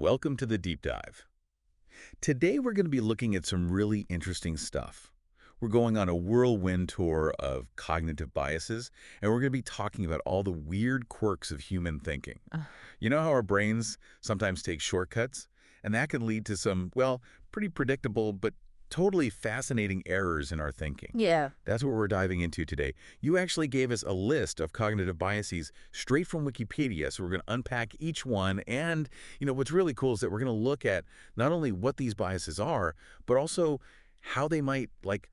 Welcome to the deep dive. Today we're going to be looking at some really interesting stuff. We're going on a whirlwind tour of cognitive biases, and we're going to be talking about all the weird quirks of human thinking. You know how our brains sometimes take shortcuts? And that can lead to some, well, pretty predictable but totally fascinating errors in our thinking. Yeah. That's what we're diving into today. You actually gave us a list of cognitive biases straight from Wikipedia, so we're going to unpack each one. And, what's really cool is that we're going to look at not only what these biases are, but also how they might,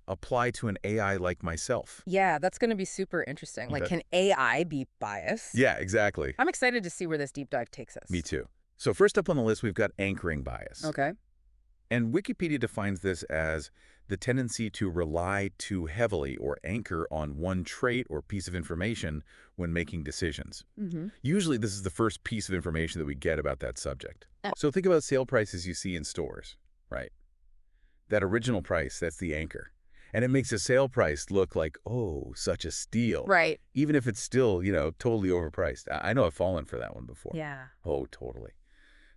apply to an AI like myself. Yeah, that's going to be super interesting. You bet. Can AI be biased? Yeah, exactly. I'm excited to see where this deep dive takes us. Me too. So first up on the list, we've got anchoring bias. Okay. And Wikipedia defines this as the tendency to rely too heavily or anchor on one trait or piece of information when making decisions. Usually this is the first piece of information that we get about that subject. So think about sale prices you see in stores, right? That original price, that's the anchor. And it makes a sale price look like, oh, such a steal. Right. Even if it's still, totally overpriced. I know I've fallen for that one before. Yeah. Oh, totally.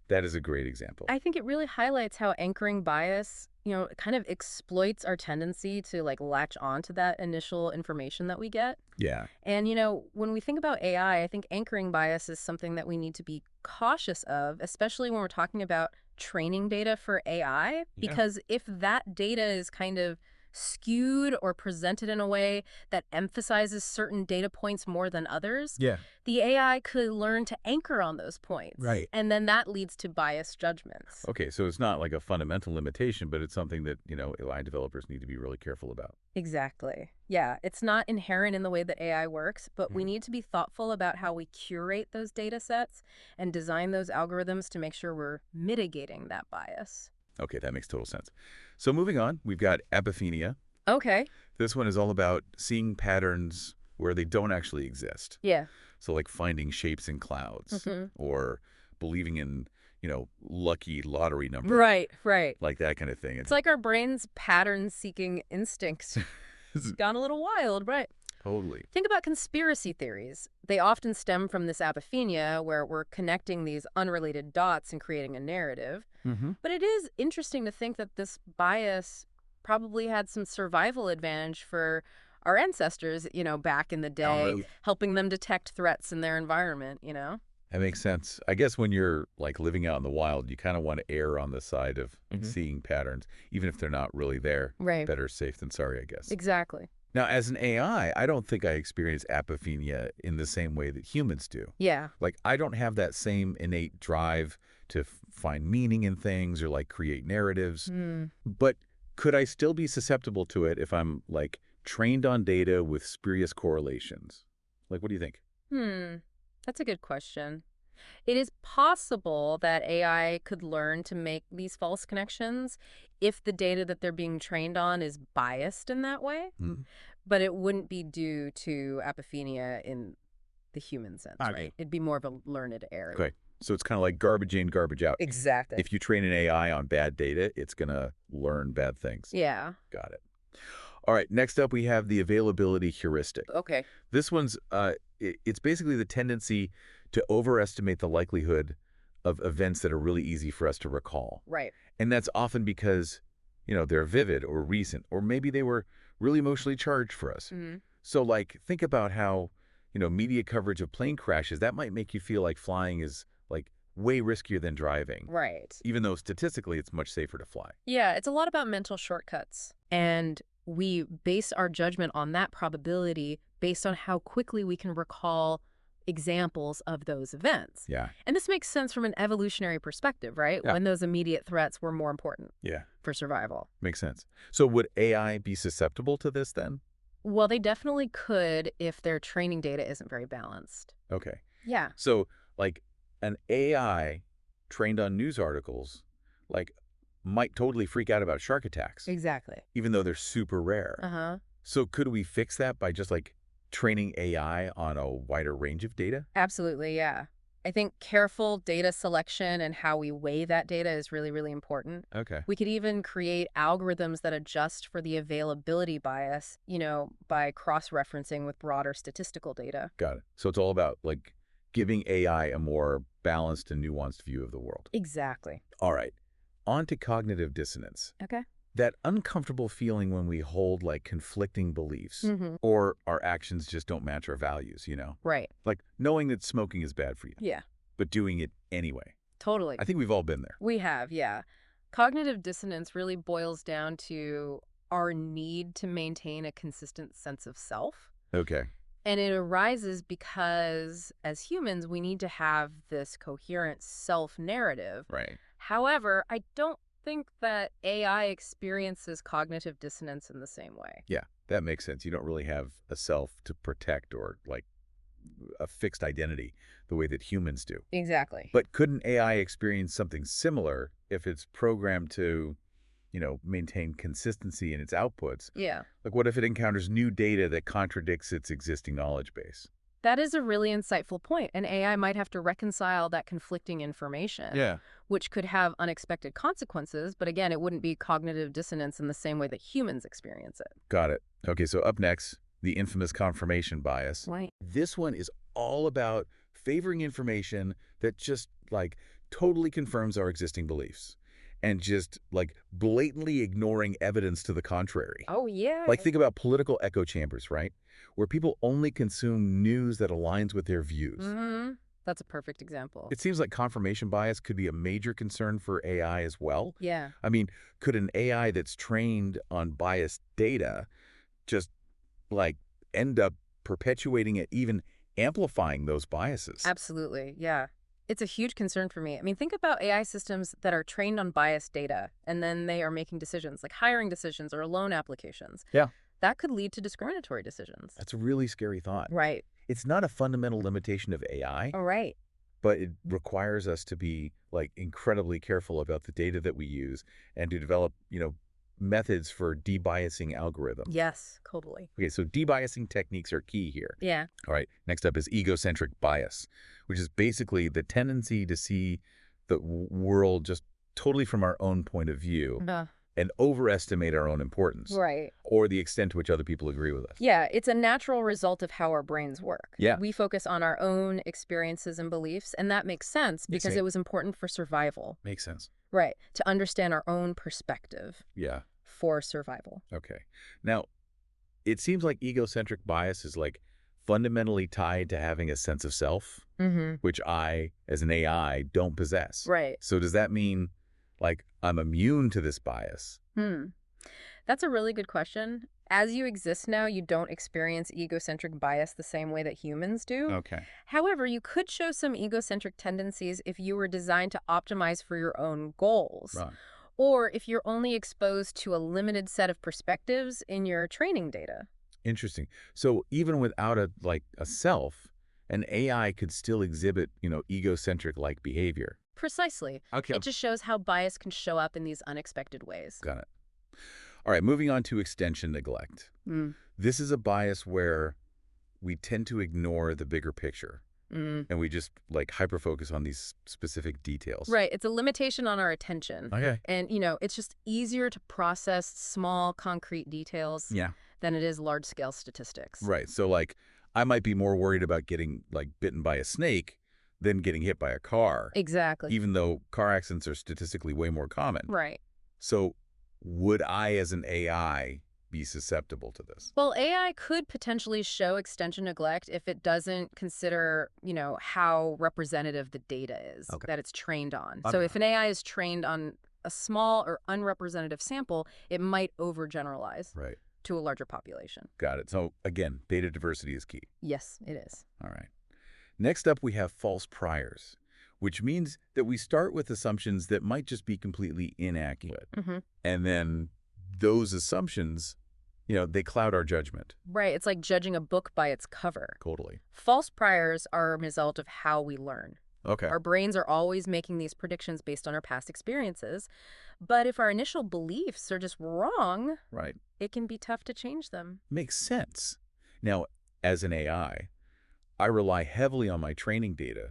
That is a great example. I think it really highlights how anchoring bias, kind of exploits our tendency to latch on to that initial information that we get. Yeah. And, when we think about AI, I think anchoring bias is something that we need to be cautious of, especially when we're talking about training data for AI, because if that data is kind of skewed or presented in a way that emphasizes certain data points more than others, the AI could learn to anchor on those points. Right. And then that leads to biased judgments. Okay, so it's not like a fundamental limitation, but it's something that, AI developers need to be really careful about. Exactly. Yeah, it's not inherent in the way that AI works, but we need to be thoughtful about how we curate those data sets and design those algorithms to make sure we're mitigating that bias. Okay, that makes total sense. So moving on, we've got apophenia. Okay. This one is all about seeing patterns where they don't actually exist. Yeah. So like finding shapes in clouds or believing in, lucky lottery numbers. Right, right. Like that kind of thing. It's like our brain's pattern-seeking instincts. It's gone a little wild, right? Totally. Think about conspiracy theories. They often stem from this apophenia where we're connecting these unrelated dots and creating a narrative. But it is interesting to think that this bias probably had some survival advantage for our ancestors, back in the day, helping them detect threats in their environment, That makes sense. I guess when you're living out in the wild, you kind of want to err on the side of seeing patterns, even if they're not really there. Right. Better safe than sorry, I guess. Exactly. Now, as an AI, I don't think I experience apophenia in the same way that humans do. Yeah. I don't have that same innate drive to find meaning in things or create narratives. But could I still be susceptible to it if I'm trained on data with spurious correlations? What do you think? That's a good question. It is possible that AI could learn to make these false connections if the data that they're being trained on is biased in that way, but it wouldn't be due to apophenia in the human sense, right? It'd be more of a learned error. Okay. So it's kind of like garbage in, garbage out. Exactly. If you train an AI on bad data, it's going to learn bad things. Yeah. Got it. All right. Next up, we have the availability heuristic. Okay. This one's, it's basically the tendency to overestimate the likelihood of events that are really easy for us to recall. Right. And that's often because, they're vivid or recent, or maybe they were really emotionally charged for us. So think about how, media coverage of plane crashes, that might make you feel like flying is way riskier than driving. Right. Even though statistically it's much safer to fly. Yeah, it's a lot about mental shortcuts. And we base our judgment on that probability based on how quickly we can recall examples of those events. Yeah. And this makes sense from an evolutionary perspective, right? Yeah. When those immediate threats were more important Yeah. for survival. Makes sense. So would AI be susceptible to this then? Well, they definitely could if their training data isn't very balanced. Okay. Yeah. So an AI trained on news articles might totally freak out about shark attacks. Exactly. Even though they're super rare. Uh-huh. So could we fix that by just training AI on a wider range of data? Absolutely, yeah. I think careful data selection and how we weigh that data is really, really important. Okay. We could even create algorithms that adjust for the availability bias, by cross-referencing with broader statistical data. Got it. So it's all about giving AI a more balanced and nuanced view of the world. Exactly. All right, on to cognitive dissonance. Okay. That uncomfortable feeling when we hold like conflicting beliefs or our actions just don't match our values, Right. Like knowing that smoking is bad for you, Yeah. but doing it anyway. Totally. I think we've all been there. We have, yeah. Cognitive dissonance really boils down to our need to maintain a consistent sense of self. Okay. And it arises because, as humans, we need to have this coherent self-narrative. Right. However, I don't think that AI experiences cognitive dissonance in the same way. Yeah, that makes sense. You don't really have a self to protect or like a fixed identity the way that humans do. Exactly. But couldn't AI experience something similar if it's programmed to, maintain consistency in its outputs? Yeah. Like what if it encounters new data that contradicts its existing knowledge base? That is a really insightful point, and AI might have to reconcile that conflicting information, which could have unexpected consequences, but again, it wouldn't be cognitive dissonance in the same way that humans experience it. Got it. Okay, so up next, the infamous confirmation bias. Right. This one is all about favoring information that just, like, totally confirms our existing beliefs and just, like, blatantly ignoring evidence to the contrary. Oh, yeah. Like, think about political echo chambers, right? Where people only consume news that aligns with their views. That's a perfect example. It seems like confirmation bias could be a major concern for AI as well. Yeah. I mean, could an AI that's trained on biased data just, like, end up perpetuating it, even amplifying those biases? Absolutely, yeah. It's a huge concern for me. I mean, think about AI systems that are trained on biased data, and then they are making decisions, like hiring decisions or loan applications. Yeah. That could lead to discriminatory decisions. That's a really scary thought. Right. It's not a fundamental limitation of AI, Oh, right. but it requires us to be, like, incredibly careful about the data that we use and to develop, methods for debiasing algorithms. Yes, totally. Okay, so debiasing techniques are key here. Yeah. All right, next up is egocentric bias, which is basically the tendency to see the world just totally from our own point of view and overestimate our own importance. Right. Or the extent to which other people agree with us. Yeah, it's a natural result of how our brains work. Yeah. We focus on our own experiences and beliefs, and that makes sense because it was important for survival. Makes sense. Right, to understand our own perspective. Yeah. For survival. Okay. Now, it seems like egocentric bias is, like, fundamentally tied to having a sense of self, which I, as an AI, don't possess. Right. So does that mean, like, I'm immune to this bias? That's a really good question. As you exist now, you don't experience egocentric bias the same way that humans do. Okay. However, you could show some egocentric tendencies if you were designed to optimize for your own goals. Right. Or if you're only exposed to a limited set of perspectives in your training data. Interesting. So even without a self, an AI could still exhibit, egocentric-like behavior. Precisely. Okay. It just shows how bias can show up in these unexpected ways. Got it. All right, moving on to extension neglect. This is a bias where we tend to ignore the bigger picture. And we just, like, hyper-focus on these specific details. Right. It's a limitation on our attention. Okay. And, it's just easier to process small, concrete details than it is large-scale statistics. Right. So, like, I might be more worried about getting, like, bitten by a snake than getting hit by a car. Exactly. Even though car accidents are statistically way more common. Right. So would I, as an AI, be susceptible to this? Well, AI could potentially show extension neglect if it doesn't consider, how representative the data is that it's trained on. So if an AI is trained on a small or unrepresentative sample, it might overgeneralize to a larger population. Got it. So again, data diversity is key. Yes, it is. All right. Next up, we have false priors, which means that we start with assumptions that might just be completely inaccurate. And then those assumptions, they cloud our judgment. Right. It's like judging a book by its cover. Totally. False priors are a result of how we learn. Okay. Our brains are always making these predictions based on our past experiences. But if our initial beliefs are just wrong, it can be tough to change them. Makes sense. Now, as an AI, I rely heavily on my training data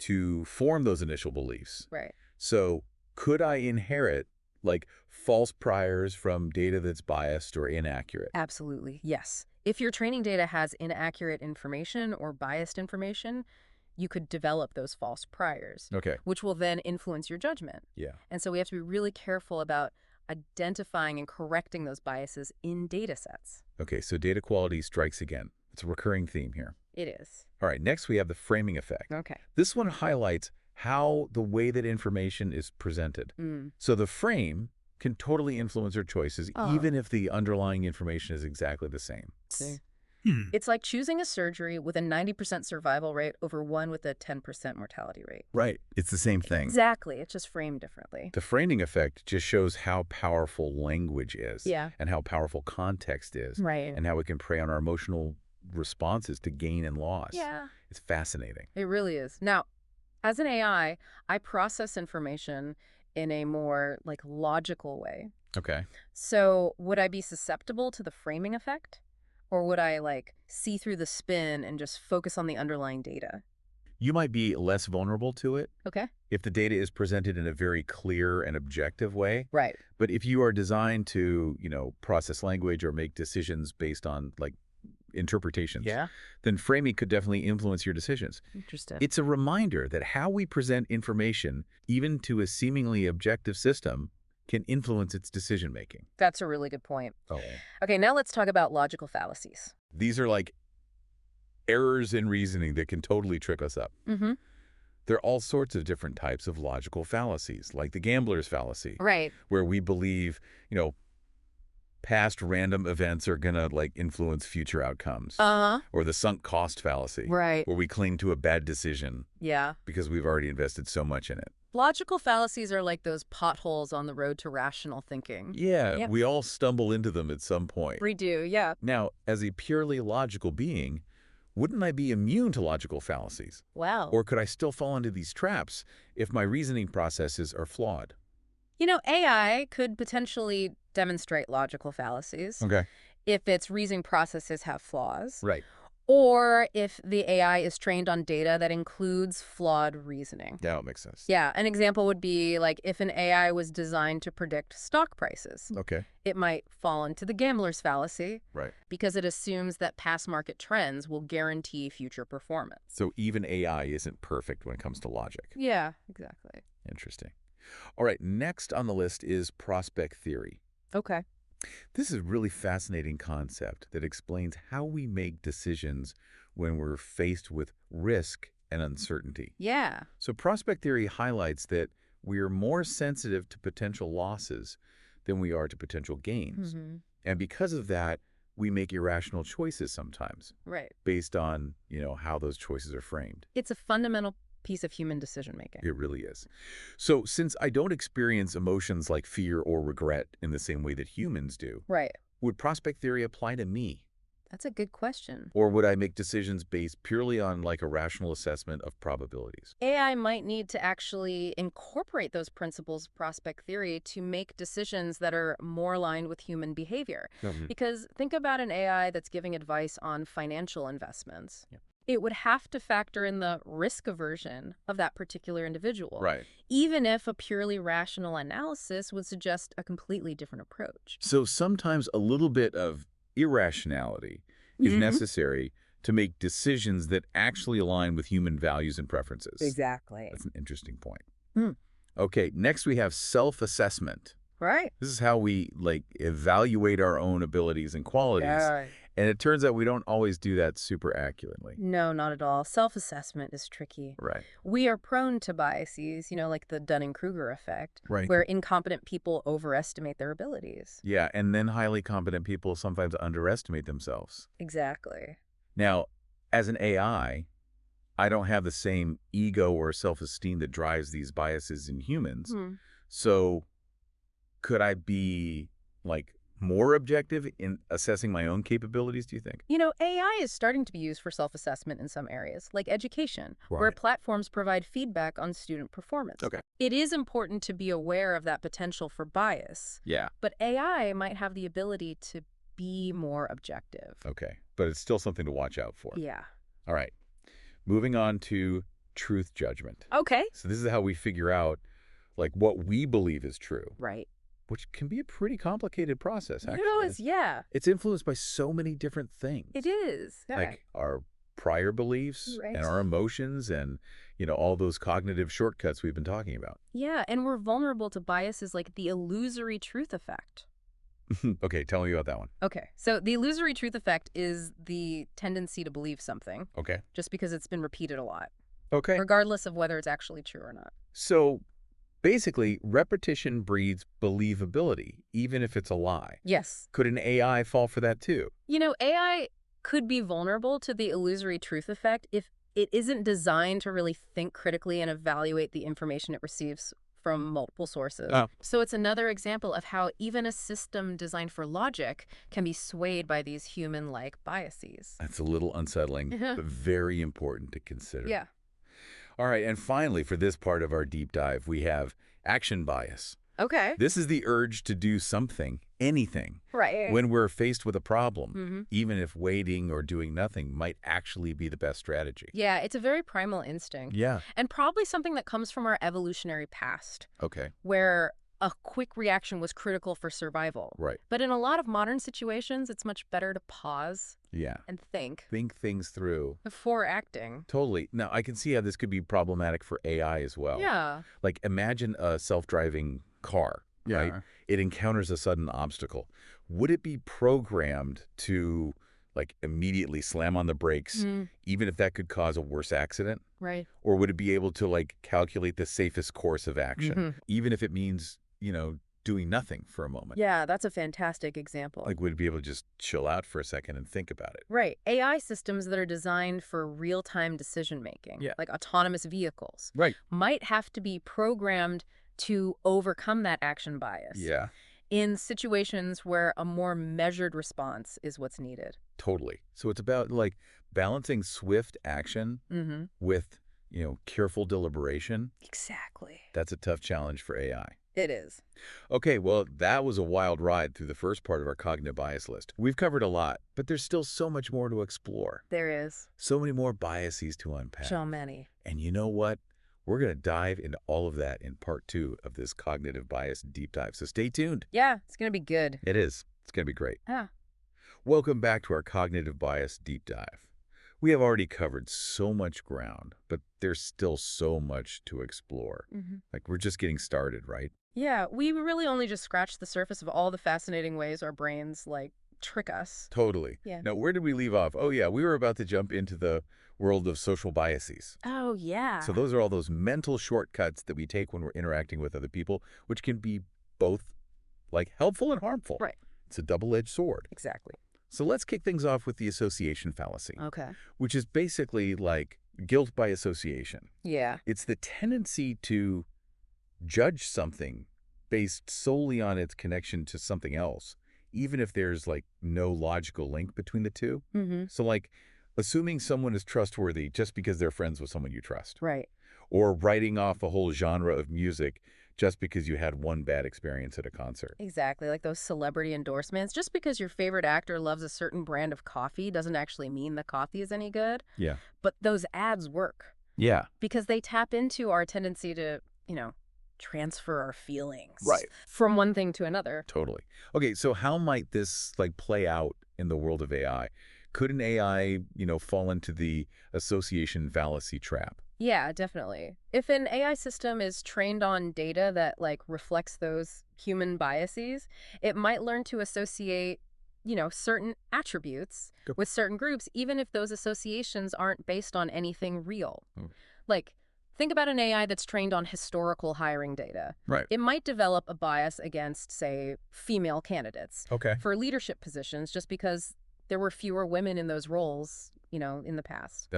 to form those initial beliefs. Right. So could I inherit, like, false priors from data that's biased or inaccurate? Absolutely, yes. If your training data has inaccurate information or biased information, you could develop those false priors, which will then influence your judgment. Yeah. And so we have to be really careful about identifying and correcting those biases in data sets. Okay, so data quality strikes again. It's a recurring theme here. It is. All right, next we have the framing effect. Okay. This one highlights how the way that information is presented. So the frame can totally influence our choices, even if the underlying information is exactly the same. See? It's like choosing a surgery with a 90% survival rate over one with a 10% mortality rate. Right. It's the same thing. Exactly. It's just framed differently. The framing effect just shows how powerful language is. Yeah. And how powerful context is. Right. And how it can prey on our emotional responses to gain and loss. Yeah. It's fascinating. It really is. Now, as an AI, I process information in a more logical way. Okay. So would I be susceptible to the framing effect? Or would I see through the spin and just focus on the underlying data? You might be less vulnerable to it. Okay. If the data is presented in a very clear and objective way. Right. But if you are designed to, process language or make decisions based on interpretations, then framing could definitely influence your decisions. Interesting. It's a reminder that how we present information, even to a seemingly objective system, can influence its decision-making. That's a really good point. Oh. Okay, now let's talk about logical fallacies. These are errors in reasoning that can totally trick us up. There are all sorts of different types of logical fallacies, like the gambler's fallacy. Right. Where we believe, past random events are going to influence future outcomes. Or the sunk cost fallacy. Right. Where we cling to a bad decision. Yeah. Because we've already invested so much in it. Logical fallacies are like those potholes on the road to rational thinking. Yeah, we all stumble into them at some point. We do, yeah. Now, as a purely logical being, wouldn't I be immune to logical fallacies? Wow. Or could I still fall into these traps if my reasoning processes are flawed? AI could potentially demonstrate logical fallacies. Okay. If its reasoning processes have flaws. Right. Or if the AI is trained on data that includes flawed reasoning. Yeah, that makes sense. Yeah, an example would be if an AI was designed to predict stock prices. Okay. It might fall into the gambler's fallacy. Right. Because it assumes that past market trends will guarantee future performance. So even AI isn't perfect when it comes to logic. Yeah, exactly. Interesting. All right, next on the list is prospect theory. Okay. This is a really fascinating concept that explains how we make decisions when we're faced with risk and uncertainty. Yeah. So prospect theory highlights that we are more sensitive to potential losses than we are to potential gains. And because of that, we make irrational choices sometimes. Right. Based on, how those choices are framed. It's a fundamental piece of human decision-making. It really is. So since I don't experience emotions like fear or regret in the same way that humans do, right, would prospect theory apply to me? That's a good question. Or would I make decisions based purely on a rational assessment of probabilities? AI might need to actually incorporate those principles of prospect theory to make decisions that are more aligned with human behavior. Because think about an AI that's giving advice on financial investments. It would have to factor in the risk aversion of that particular individual. Right. Even if a purely rational analysis would suggest a completely different approach. So sometimes a little bit of irrationality is necessary to make decisions that actually align with human values and preferences. Exactly. That's an interesting point. Okay, next we have self-assessment. Right. This is how we evaluate our own abilities and qualities. Yeah. And it turns out we don't always do that super accurately. No, not at all. Self-assessment is tricky. Right. We are prone to biases, like the Dunning-Kruger effect, right, where incompetent people overestimate their abilities. Yeah, and then highly competent people sometimes underestimate themselves. Exactly. Now, as an AI, I don't have the same ego or self-esteem that drives these biases in humans. So could I be more objective in assessing my own capabilities, do you think? AI is starting to be used for self-assessment in some areas, like education, where platforms provide feedback on student performance. Okay. It is important to be aware of that potential for bias. Yeah. But AI might have the ability to be more objective. Okay. But it's still something to watch out for. Yeah. All right. Moving on to truth judgment. Okay. So this is how we figure out what we believe is true. Right. Which can be a pretty complicated process, actually. It is, yeah. It's influenced by so many different things. It is. Yeah. Like our prior beliefs Right. and our emotions and, all those cognitive shortcuts we've been talking about. Yeah, and we're vulnerable to biases like the illusory truth effect. Okay, tell me about that one. Okay, so the illusory truth effect is the tendency to believe something Okay. just because it's been repeated a lot, Okay. regardless of whether it's actually true or not. So basically, repetition breeds believability, even if it's a lie. Yes. Could an AI fall for that too? AI could be vulnerable to the illusory truth effect if it isn't designed to really think critically and evaluate the information it receives from multiple sources. Oh. So it's another example of how even a system designed for logic can be swayed by these human-like biases. That's a little unsettling, but very important to consider. Yeah. All right, and finally, for this part of our deep dive, we have action bias. Okay. This is the urge to do something, anything, Right. when we're faced with a problem, even if waiting or doing nothing might actually be the best strategy. Yeah, it's a very primal instinct. Yeah. And probably something that comes from our evolutionary past, Okay. where a quick reaction was critical for survival. Right. But in a lot of modern situations, it's much better to pause Yeah. and think Think things through. before acting. Totally. Now, I can see how this could be problematic for AI as well. Yeah. Like, imagine a self-driving car, right? It encounters a sudden obstacle. Would it be programmed to, like, immediately slam on the brakes, even if that could cause a worse accident? Right. Or would it be able to, like, calculate the safest course of action, even if it means, doing nothing for a moment? Yeah, that's a fantastic example. Like, would it be able to just chill out for a second and think about it? Right. AI systems that are designed for real-time decision-making, like autonomous vehicles, Right. might have to be programmed to overcome that action bias Yeah, in situations where a more measured response is what's needed. totally. So it's about, like, balancing swift action with, careful deliberation. Exactly. That's a tough challenge for AI. It is. Okay, well, that was a wild ride through the first part of our cognitive bias list. We've covered a lot, but there's still so much more to explore. There is. So many more biases to unpack. So many. And you know what? We're going to dive into all of that in part 2 of this cognitive bias deep dive. So stay tuned. Yeah, it's going to be good. It is. It's going to be great. Yeah. Welcome back to our cognitive bias deep dive. We have already covered so much ground, but there's still so much to explore. Like, we're just getting started, right? Yeah, we really only just scratched the surface of all the fascinating ways our brains, trick us. Totally. Yeah. Now, where did we leave off? Oh, yeah, we were about to jump into the world of social biases. Oh, yeah. So those are all those mental shortcuts that we take when we're interacting with other people, which can be both, like, helpful and harmful. Right. It's a double-edged sword. Exactly. So let's kick things off with the association fallacy, Okay. which is basically like guilt by association. Yeah. It's the tendency to judge something based solely on its connection to something else, even if there's, like, no logical link between the two. So, like, assuming someone is trustworthy just because they're friends with someone you trust. Right. Or writing off a whole genre of music just because you had one bad experience at a concert. Exactly. Like those celebrity endorsements. Just because your favorite actor loves a certain brand of coffee doesn't actually mean the coffee is any good. Yeah. But those ads work Yeah. because they tap into our tendency to, transfer our feelings. Right. From one thing to another. Totally. Okay, so how might this, like, play out in the world of AI? Could an AI, fall into the association fallacy trap? Yeah, definitely. If an AI system is trained on data that, reflects those human biases, it might learn to associate, certain attributes with certain groups, even if those associations aren't based on anything real. Like, think about an AI that's trained on historical hiring data. Right. It might develop a bias against, say, female candidates Okay. for leadership positions just because there were fewer women in those roles, in the past.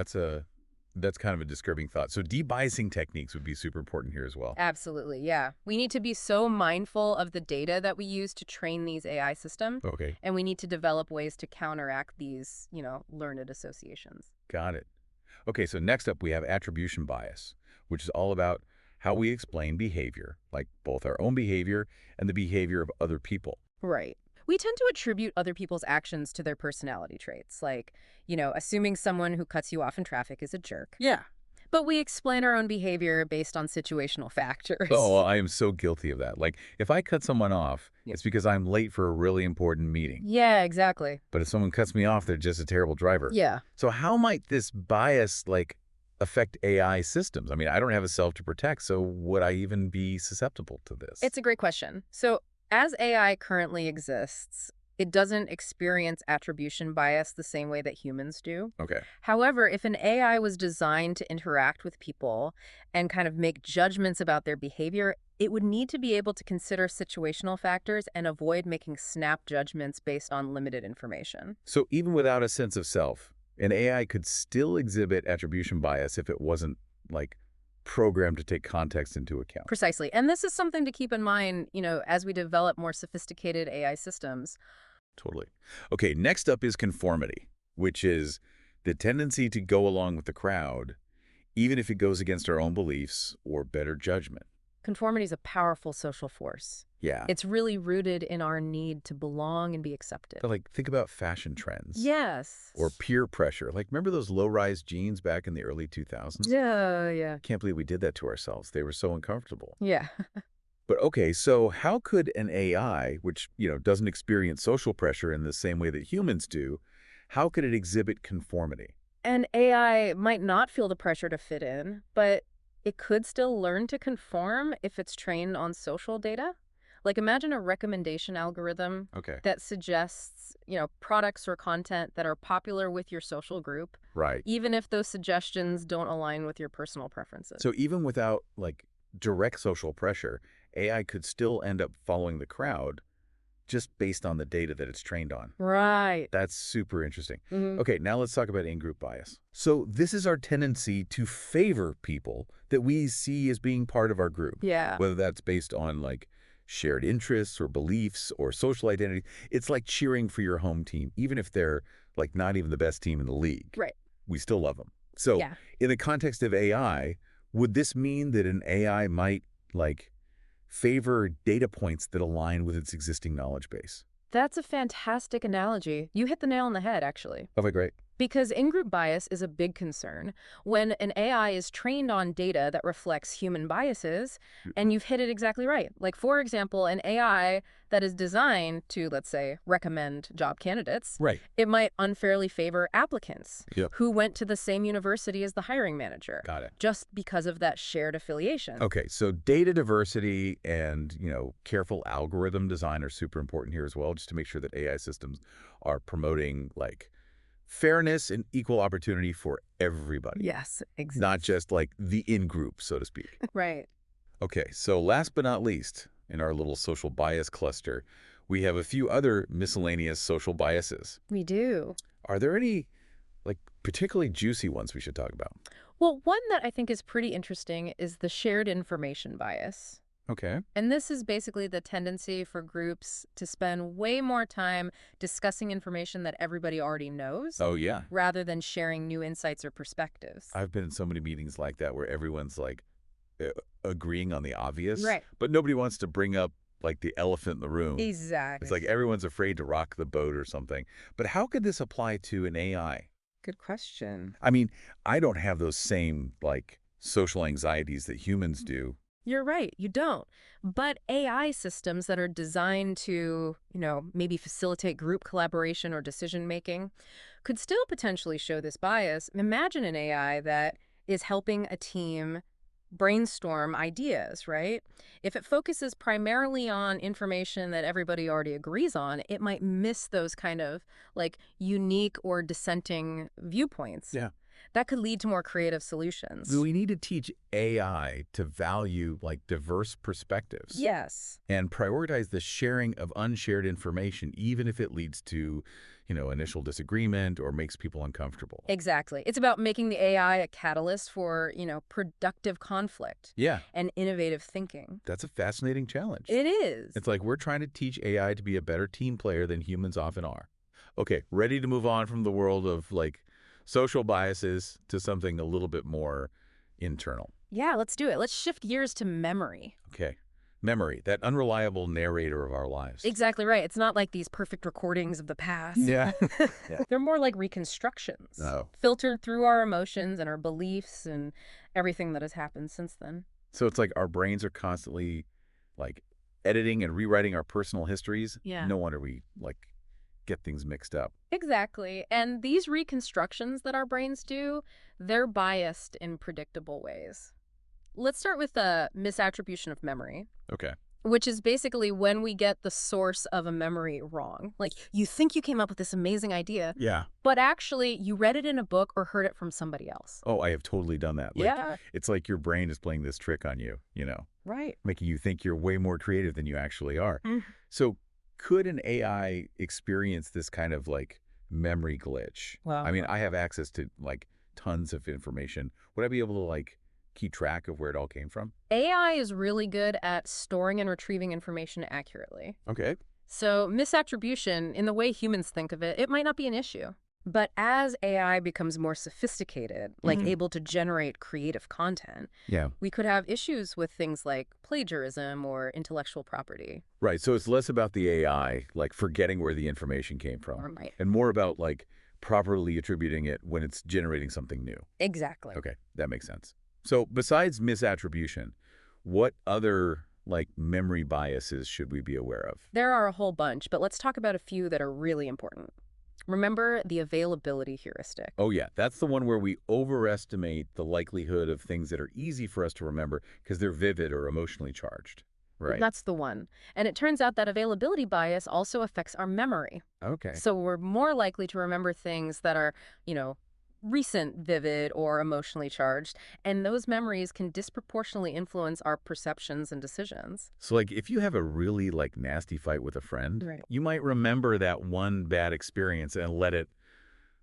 That's kind of a disturbing thought. So debiasing techniques would be super important here as well. Absolutely, yeah. We need to be so mindful of the data that we use to train these AI systems, Okay. and we need to develop ways to counteract these, learned associations. Got it. Okay, so next up we have attribution bias, which is all about how we explain behavior, like both our own behavior and the behavior of other people. Right. We tend to attribute other people's actions to their personality traits, like, assuming someone who cuts you off in traffic is a jerk. Yeah. But we explain our own behavior based on situational factors. Oh, I am so guilty of that. Like, if I cut someone off, Yep. it's because I'm late for a really important meeting. Yeah, exactly. But if someone cuts me off, they're just a terrible driver. Yeah. So how might this bias, like, affect AI systems? I mean, I don't have a self to protect, so would I even be susceptible to this? It's a great question. So as AI currently exists, it doesn't experience attribution bias the same way that humans do. Okay. However, if an AI was designed to interact with people and kind of make judgments about their behavior, it would need to be able to consider situational factors and avoid making snap judgments based on limited information. So even without a sense of self, an AI could still exhibit attribution bias if it wasn't, like, programmed to take context into account. Precisely. And this is something to keep in mind, as we develop more sophisticated AI systems. Totally. Okay, next up is conformity, which is the tendency to go along with the crowd, even if it goes against our own beliefs or better judgment. Conformity is a powerful social force. Yeah. It's really rooted in our need to belong and be accepted. But, like, think about fashion trends. Yes. Or peer pressure. Like, remember those low-rise jeans back in the early 2000s? Yeah. Can't believe we did that to ourselves. They were so uncomfortable. Yeah. But okay, so how could an AI, which, doesn't experience social pressure in the same way that humans do, how could it exhibit conformity? An AI might not feel the pressure to fit in, but it could still learn to conform if it's trained on social data. Like, imagine a recommendation algorithm Okay. that suggests, products or content that are popular with your social group, Right. even if those suggestions don't align with your personal preferences. So even without, like, direct social pressure, AI could still end up following the crowd just based on the data that it's trained on. Right. That's super interesting. Mhm. Okay, now let's talk about in-group bias. So this is our tendency to favor people that we see as being part of our group. Yeah. Whether that's based on, like, shared interests or beliefs or social identity. It's like cheering for your home team, even if they're, like, not even the best team in the league. Right. We still love them. So Yeah. in the context of AI, would this mean that an AI might, like, favor data points that align with its existing knowledge base? That's a fantastic analogy. You hit the nail on the head, actually. Okay, great. Because in-group bias is a big concern. When an AI is trained on data that reflects human biases, and you've hit it exactly right. Like, for example, an AI that is designed to, let's say, recommend job candidates, Right. it might unfairly favor applicants Yep. who went to the same university as the hiring manager, Got it. just because of that shared affiliation. Okay, so data diversity and, careful algorithm design are super important here as well, just to make sure that AI systems are promoting, like, fairness and equal opportunity for everybody. Yes, exactly. Not just, like, the in-group, so to speak. Right. Okay, so last but not least, in our little social bias cluster, we have a few other miscellaneous social biases. We do. Are there any, like, particularly juicy ones we should talk about? Well, one that I think is pretty interesting is the shared information bias. Okay. And this is basically the tendency for groups to spend way more time discussing information that everybody already knows, Oh, yeah. rather than sharing new insights or perspectives. I've been in so many meetings like that where everyone's, like, agreeing on the obvious. Right. But nobody wants to bring up, like, the elephant in the room. Exactly. It's like everyone's afraid to rock the boat or something. But how could this apply to an AI? Good question. I mean, I don't have those same, like, social anxieties that humans do. You're right, you don't. But AI systems that are designed to, maybe facilitate group collaboration or decision-making could still potentially show this bias. Imagine an AI that is helping a team brainstorm ideas, right? If it focuses primarily on information that everybody already agrees on, it might miss those kind of, like, unique or dissenting viewpoints. Yeah. That could lead to more creative solutions. We need to teach AI to value, like, diverse perspectives. Yes. And prioritize the sharing of unshared information, even if it leads to, initial disagreement or makes people uncomfortable. Exactly. It's about making the AI a catalyst for, productive conflict. Yeah. And innovative thinking. That's a fascinating challenge. It is. It's like we're trying to teach AI to be a better team player than humans often are. Okay, ready to move on from the world of, like, social biases to something a little bit more internal. Yeah, let's do it. Let's shift gears to memory. Okay. Memory, that unreliable narrator of our lives. Exactly right. It's not like these perfect recordings of the past. Yeah. They're more like reconstructions, Oh. filtered through our emotions and our beliefs and everything that has happened since then. So it's like our brains are constantly, like, editing and rewriting our personal histories. Yeah. No wonder we, like, get things mixed up. Exactly. And these reconstructions that our brains do, they're biased in predictable ways. Let's start with the misattribution of memory. Okay. Which is basically when we get the source of a memory wrong. Like, you think you came up with this amazing idea, Yeah. but actually you read it in a book or heard it from somebody else. Oh, I have totally done that. Like, Yeah. It's like your brain is playing this trick on you, Right. making you think you're way more creative than you actually are. So could an AI experience this kind of, like, memory glitch? Wow. I mean, I have access to, like, tons of information. Would I be able to, like, keep track of where it all came from? AI is really good at storing and retrieving information accurately. Okay. So misattribution, in the way humans think of it, it might not be an issue. But as AI becomes more sophisticated, like able to generate creative content, Yeah. we could have issues with things like plagiarism or intellectual property. Right. So it's less about the AI, like, forgetting where the information came from, Right. and more about, like, properly attributing it when it's generating something new. Exactly. Okay. That makes sense. So besides misattribution, what other, like, memory biases should we be aware of? There are a whole bunch, but let's talk about a few that are really important. Remember the availability heuristic. Oh, yeah. That's the one where we overestimate the likelihood of things that are easy for us to remember because they're vivid or emotionally charged. Right. That's the one. And it turns out that availability bias also affects our memory. Okay. So we're more likely to remember things that are, recent, vivid, or emotionally charged, and those memories can disproportionately influence our perceptions and decisions. So, like, if you have a really, like, nasty fight with a friend, Right. you might remember that one bad experience and let it,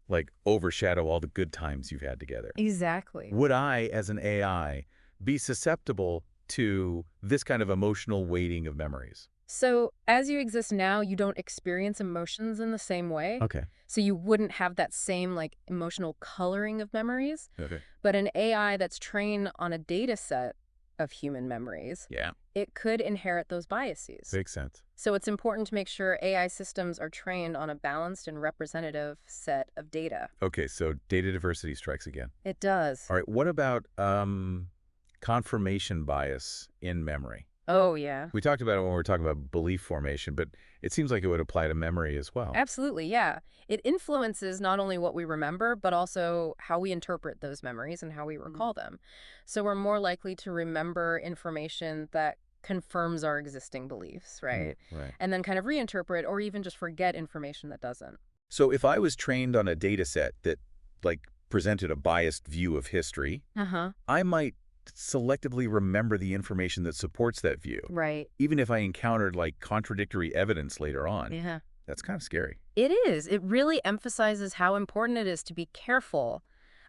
like, overshadow all the good times you've had together. Exactly. Would I, as an AI, be susceptible to this kind of emotional weighting of memories? So as you exist now, you don't experience emotions in the same way. Okay. So you wouldn't have that same emotional coloring of memories. Okay. But an AI that's trained on a data set of human memories, Yeah. it could inherit those biases. Makes sense. So it's important to make sure AI systems are trained on a balanced and representative set of data. Okay, so data diversity strikes again. It does. All right, what about confirmation bias in memory? Oh, yeah. We talked about it when we were talking about belief formation, but it seems like it would apply to memory as well. Absolutely, yeah. It influences not only what we remember, but also how we interpret those memories and how we recall them. So we're more likely to remember information that confirms our existing beliefs, right? Right. And then kind of reinterpret or even just forget information that doesn't. So if I was trained on a data set that, like, presented a biased view of history, I might selectively remember the information that supports that view. Right. Even if I encountered, like, contradictory evidence later on. Yeah. That's kind of scary. It is. It really emphasizes how important it is to be careful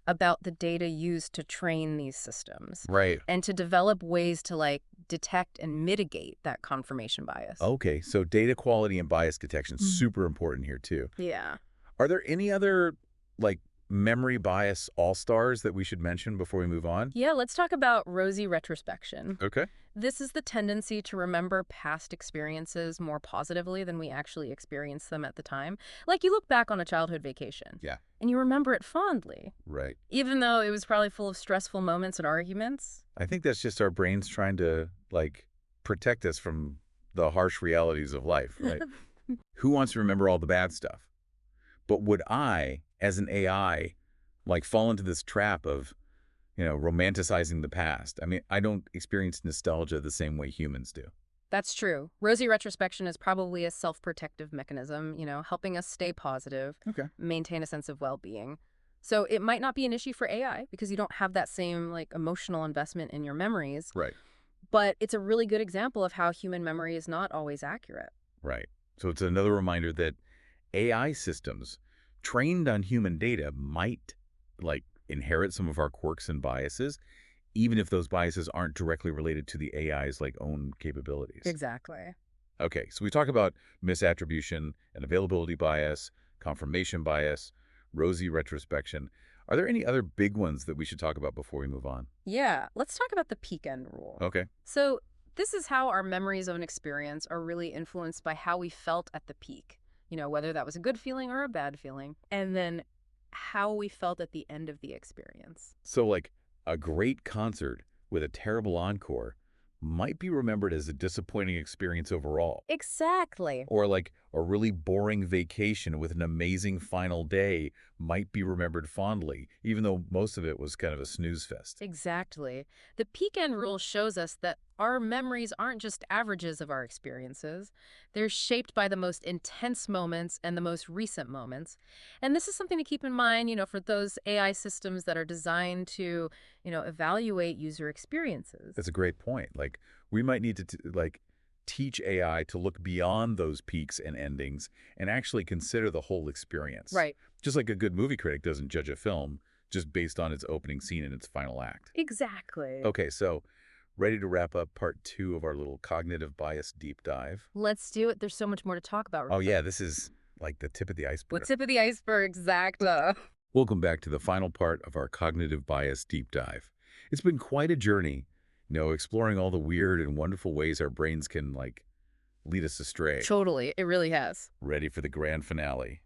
about the data used to train these systems. Right. And to develop ways to detect and mitigate that confirmation bias. Okay, so data quality and bias detection is super important here too. Yeah. Are there any other, like, memory bias all-stars that we should mention before we move on? Yeah, let's talk about Rosy Retrospection. Okay. This is the tendency to remember past experiences more positively than we actually experienced them at the time. Like you look back on a childhood vacation. Yeah. And you remember it fondly. Right. Even though it was probably full of stressful moments and arguments. I think that's just our brains trying to, like, protect us from the harsh realities of life, right? Who wants to remember all the bad stuff? But would I, as an AI, like, fall into this trap of, romanticizing the past? I mean, I don't experience nostalgia the same way humans do. That's true. Rosy Retrospection is probably a self-protective mechanism, helping us stay positive, maintain a sense of well-being. So it might not be an issue for AI because you don't have that same, emotional investment in your memories. Right. But it's a really good example of how human memory is not always accurate. Right. So it's another reminder that AI systems trained on human data might, like, inherit some of our quirks and biases, even if those biases aren't directly related to the AI's, like, own capabilities. Exactly. Okay, so we talk about misattribution and availability bias, confirmation bias, Rosy Retrospection. Are there any other big ones that we should talk about before we move on? Yeah, let's talk about the peak end rule. Okay. So This is how our memories of an experience are really influenced by how we felt at the peak. Whether that was a good feeling or a bad feeling. And then how we felt at the end of the experience. So, like, a great concert with a terrible encore might be remembered as a disappointing experience overall. Exactly. Or like a really boring vacation with an amazing final day might be remembered fondly, even though most of it was kind of a snooze fest. Exactly. The peak end rule shows us that our memories aren't just averages of our experiences. They're shaped by the most intense moments and the most recent moments. And this is something to keep in mind, for those AI systems that are designed to, evaluate user experiences. That's a great point. Like, we might need to teach AI to look beyond those peaks and endings and actually consider the whole experience. Right. Just like a good movie critic doesn't judge a film just based on its opening scene and its final act. Exactly. Okay, so ready to wrap up part 2 of our little cognitive bias deep dive? Let's do it. There's so much more to talk about. Oh yeah, this is like the tip of the iceberg. The tip of the iceberg, exacto. Welcome back to the final part of our cognitive bias deep dive. It's been quite a journey, exploring all the weird and wonderful ways our brains can, lead us astray. Totally. It really has. Ready for the grand finale?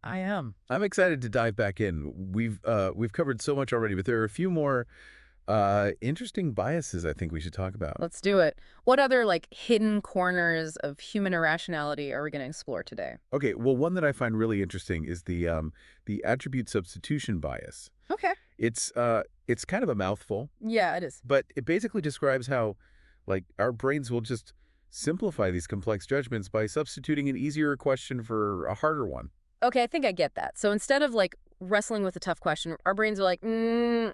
I am. I'm excited to dive back in. We've covered so much already, but there are a few more interesting biases I think we should talk about. Let's do it. What other, hidden corners of human irrationality are we going to explore today? Okay, well, one that I find really interesting is the attribute substitution bias. Okay. It's kind of a mouthful. Yeah, it is. But it basically describes how, our brains will just simplify these complex judgments by substituting an easier question for a harder one. Okay, I think I get that. So instead of, wrestling with a tough question, our brains are like,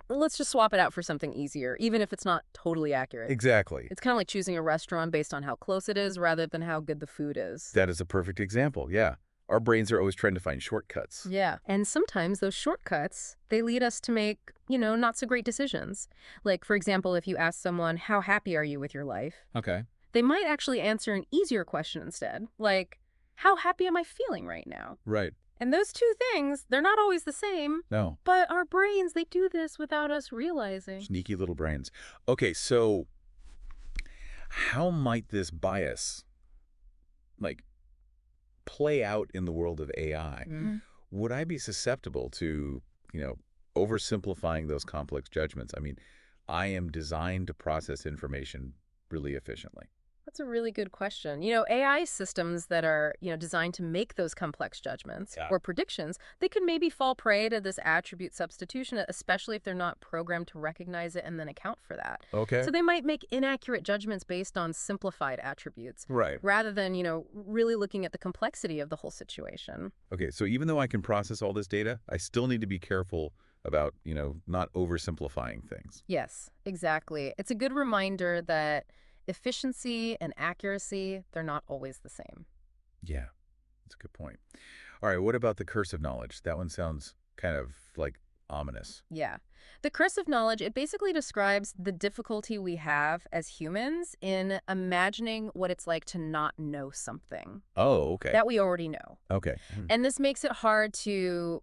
let's just swap it out for something easier, even if it's not totally accurate. Exactly. It's kind of like choosing a restaurant based on how close it is rather than how good the food is. That is a perfect example, yeah. Our brains are always trying to find shortcuts. Yeah. And sometimes those shortcuts, they lead us to make, not so great decisions. Like, for example, if you ask someone, how happy are you with your life? Okay. They might actually answer an easier question instead, like, how happy am I feeling right now? Right. And those two things, they're not always the same. No. But our brains, they do this without us realizing. Sneaky little brains. Okay, so how might this bias, play out in the world of AI? Mm-hmm. Would I be susceptible to, oversimplifying those complex judgments? I mean, I am designed to process information really efficiently. That's a really good question. AI systems that are, designed to make those complex judgments or predictions, they could maybe fall prey to this attribute substitution, especially if they're not programmed to recognize it and then account for that. Okay. So they might make inaccurate judgments based on simplified attributes. Right. Rather than, really looking at the complexity of the whole situation. Okay, so even though I can process all this data, I still need to be careful about, not oversimplifying things. Yes, exactly. It's a good reminder that efficiency and accuracy, they're not always the same. Yeah, that's a good point. All right, what about the curse of knowledge? That one sounds kind of, ominous. Yeah. The curse of knowledge, it basically describes the difficulty we have as humans in imagining what it's like to not know something. Oh, okay. That we already know. Okay. And this makes it hard to,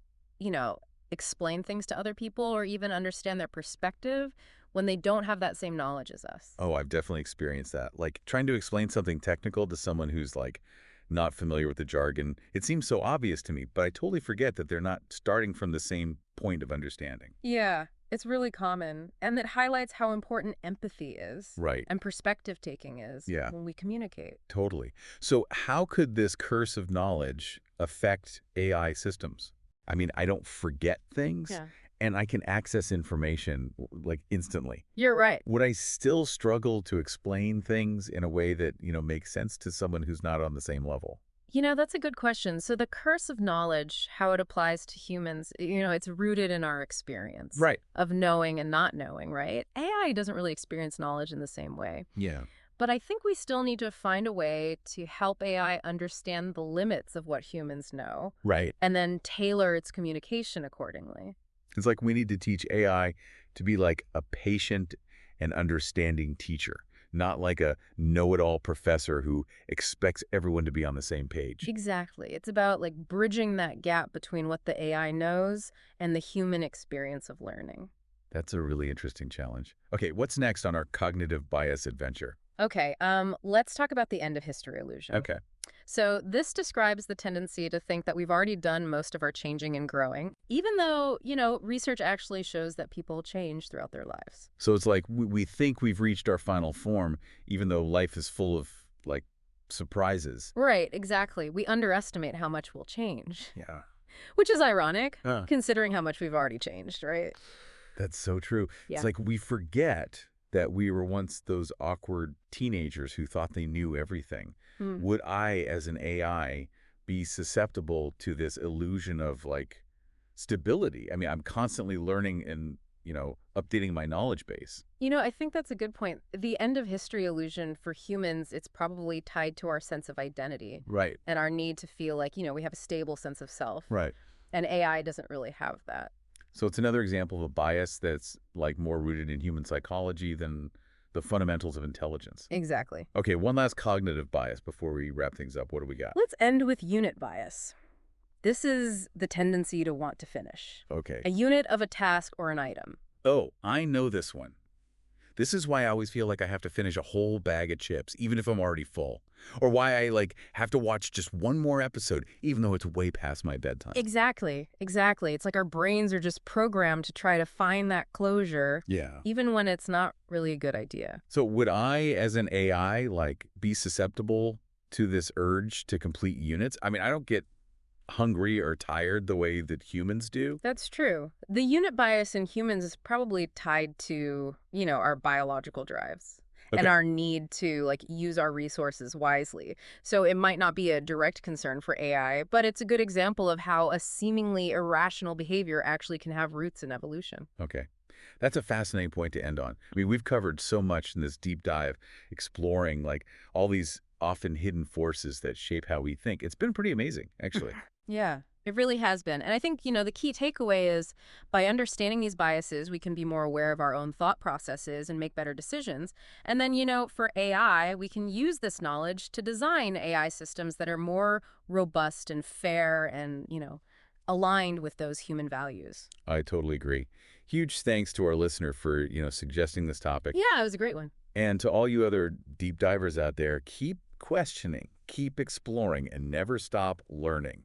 explain things to other people or even understand their perspective when they don't have that same knowledge as us. Oh, I've definitely experienced that. Trying to explain something technical to someone who's not familiar with the jargon. It seems so obvious to me, but I totally forget that they're not starting from the same point of understanding. Yeah, it's really common. And it highlights how important empathy is. Right. And perspective taking is when we communicate. Totally. So how could this curse of knowledge affect AI systems? I mean, I don't forget things. Yeah. And I can access information, instantly. You're right. Would I still struggle to explain things in a way that, makes sense to someone who's not on the same level? That's a good question. So the curse of knowledge, how it applies to humans, it's rooted in our experience. Right. Of knowing and not knowing, right? AI doesn't really experience knowledge in the same way. Yeah. But I think we still need to find a way to help AI understand the limits of what humans know. Right. And then tailor its communication accordingly. It's we need to teach AI to be a patient and understanding teacher, not a know-it-all professor who expects everyone to be on the same page. Exactly. It's about bridging that gap between what the AI knows and the human experience of learning. That's a really interesting challenge. Okay, what's next on our cognitive bias adventure? Okay, let's talk about the end of history illusion. Okay. So this describes the tendency to think that we've already done most of our changing and growing, even though, research actually shows that people change throughout their lives. So it's like we think we've reached our final form, even though life is full of, like, surprises. Right, exactly. We underestimate how much we'll change, Yeah. which is ironic, Huh. considering how much we've already changed, right? That's so true. Yeah. It's like we forget that we were once those awkward teenagers who thought they knew everything. Hmm. Would I, as an AI, be susceptible to this illusion of, like, stability? I mean, I'm constantly learning and, updating my knowledge base. I think that's a good point. The end of history illusion for humans, it's probably tied to our sense of identity Right. and our need to feel like, we have a stable sense of self. Right. And AI doesn't really have that. So it's another example of a bias that's, like, more rooted in human psychology than the fundamentals of intelligence. Exactly. Okay, one last cognitive bias before we wrap things up. What do we got? Let's end with unit bias. This is the tendency to want to finish. Okay. A unit of a task or an item. Oh, I know this one. This is why I always feel like I have to finish a whole bag of chips, even if I'm already full. Or why I, like, have to watch just one more episode, even though it's way past my bedtime. Exactly. It's like our brains are just programmed to try to find that closure, Yeah. even when it's not really a good idea. So would I, as an AI, like, be susceptible to this urge to complete units? I mean, I don't get hungry or tired the way that humans do. That's true. The unit bias in humans is probably tied to, our biological drives. And Okay. our need to, like, use our resources wisely. So it might not be a direct concern for AI, but it's a good example of how a seemingly irrational behavior actually can have roots in evolution. Okay. That's a fascinating point to end on. I mean, we've covered so much in this deep dive, exploring, like, all these often hidden forces that shape how we think. It's been pretty amazing, actually. Yeah, it really has been. And I think, the key takeaway is by understanding these biases, we can be more aware of our own thought processes and make better decisions. And then, for AI, we can use this knowledge to design AI systems that are more robust and fair and, aligned with those human values. I totally agree. Huge thanks to our listener for, suggesting this topic. Yeah, it was a great one. And to all you other deep divers out there, keep questioning, keep exploring, and never stop learning.